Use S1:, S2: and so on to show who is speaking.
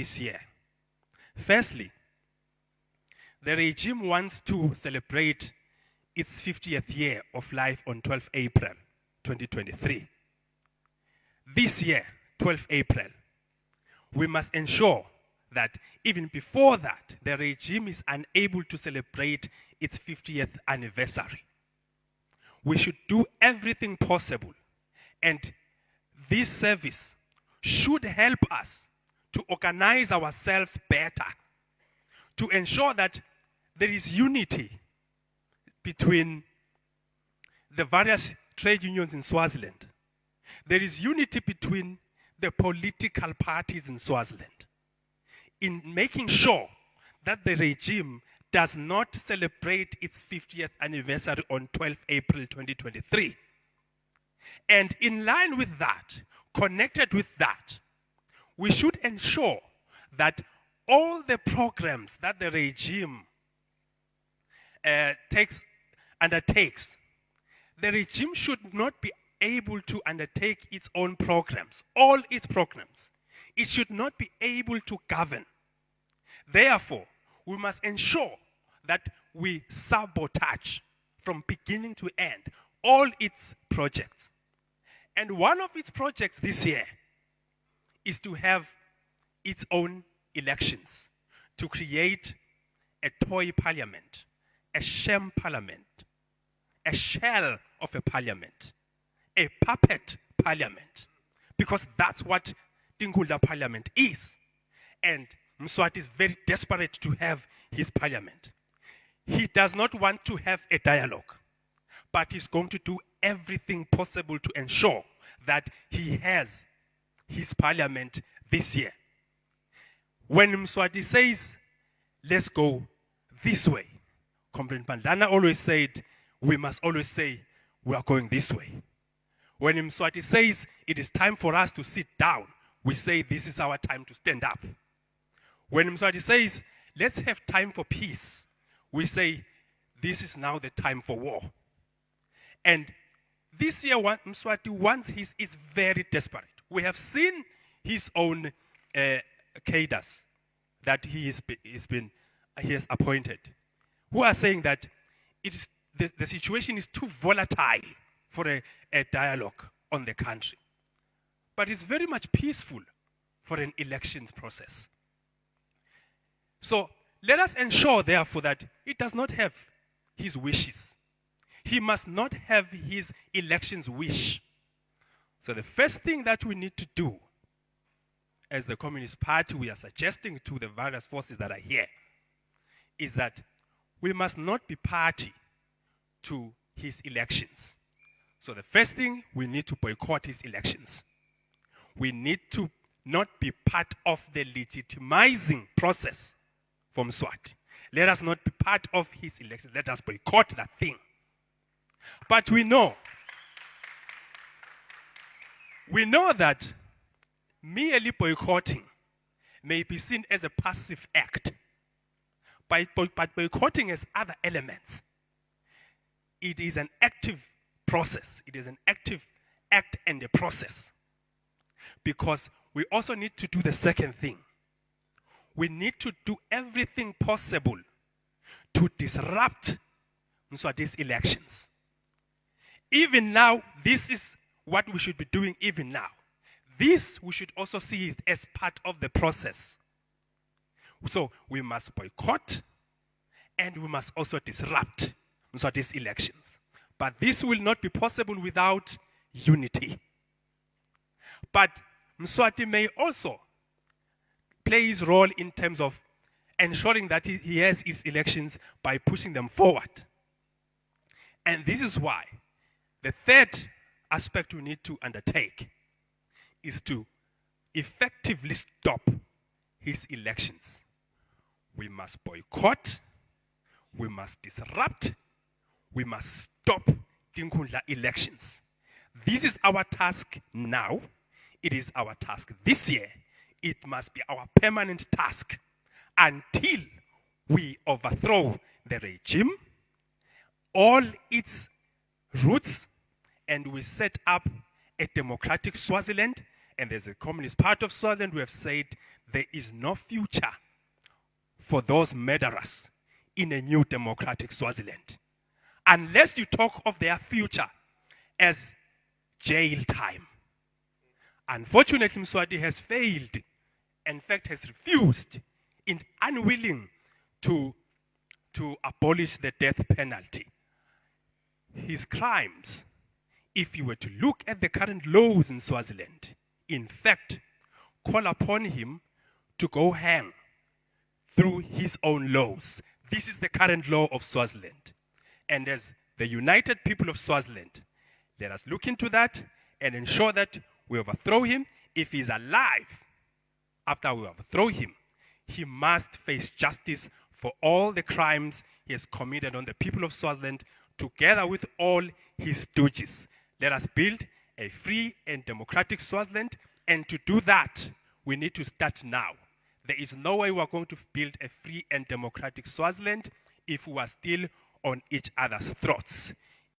S1: this year. Firstly, the regime wants to celebrate its 50th year of life on 12 April 2023. This year, 12 April, we must ensure that even before that, the regime is unable to celebrate its 50th anniversary. We should do everything possible, and this service should help us to organize ourselves better, to ensure that there is unity between the various trade unions in Swaziland. There is unity between the political parties in Swaziland in making sure that the regime does not celebrate its 50th anniversary on 12 April 2023. And in line with that, connected with that, we should ensure that all the programs that the regime undertakes, the regime should not be able to undertake its own programs, all its programs. It should not be able to govern. Therefore, we must ensure that we sabotage from beginning to end all its projects. And one of its projects this year is to have its own elections, to create a toy parliament, a sham parliament, a shell of a parliament, a puppet parliament, because that's what Tingula parliament is. And Mswati is very desperate to have his parliament. He does not want to have a dialogue, but he's going to do everything possible to ensure that he has his parliament this year. When Mswati says, let's go this way, Comrade Pandlana always said, we must always say, we are going this way. When Mswati says, it is time for us to sit down, we say, this is our time to stand up. When Mswati says, let's have time for peace, we say, this is now the time for war. And this year, Mswati is very desperate. We have seen his own cadres that he has appointed, who are saying that the situation is too volatile for a dialogue on the country. But it's very much peaceful for an elections process. So let us ensure, therefore, that he does not have his wishes. He must not have his elections wish. So the first thing that we need to do, as the Communist Party, we are suggesting to the various forces that are here, is that we must not be party to his elections. So the first thing, we need to boycott his elections. We need to not be part of the legitimizing process from Mswati. Let us not be part of his elections. Let us boycott that thing. But we know that merely boycotting may be seen as a passive act. But boycotting has other elements. It is an active process. It is an active act and a process. Because we also need to do the second thing. We need to do everything possible to disrupt Mswati's elections. Even now, this is what we should be doing even now. This, we should also see it as part of the process. So we must boycott and we must also disrupt Mswati's elections. But this will not be possible without unity. But Mswati may also play his role in terms of ensuring that he has his elections by pushing them forward. And this is why the third aspect we need to undertake is to effectively stop his elections. We must boycott, we must disrupt, we must stop Tinkhundla elections. This is our task now. It is our task this year. It must be our permanent task until we overthrow the regime, all its roots, and we set up a democratic Swaziland, and there's a communist part of Swaziland who have said there is no future for those murderers in a new democratic Swaziland, unless you talk of their future as jail time. Unfortunately, Mswati has failed, in fact has refused, and unwilling to abolish the death penalty. His crimes, if you were to look at the current laws in Swaziland, in fact, call upon him to go hang through his own laws. This is the current law of Swaziland. And as the united people of Swaziland, let us look into that and ensure that we overthrow him. If he is alive, after we overthrow him, he must face justice for all the crimes he has committed on the people of Swaziland, together with all his stooges. Let us build a free and democratic Swaziland, and to do that, we need to start now. There is no way we are going to build a free and democratic Swaziland if we are still on each other's throats.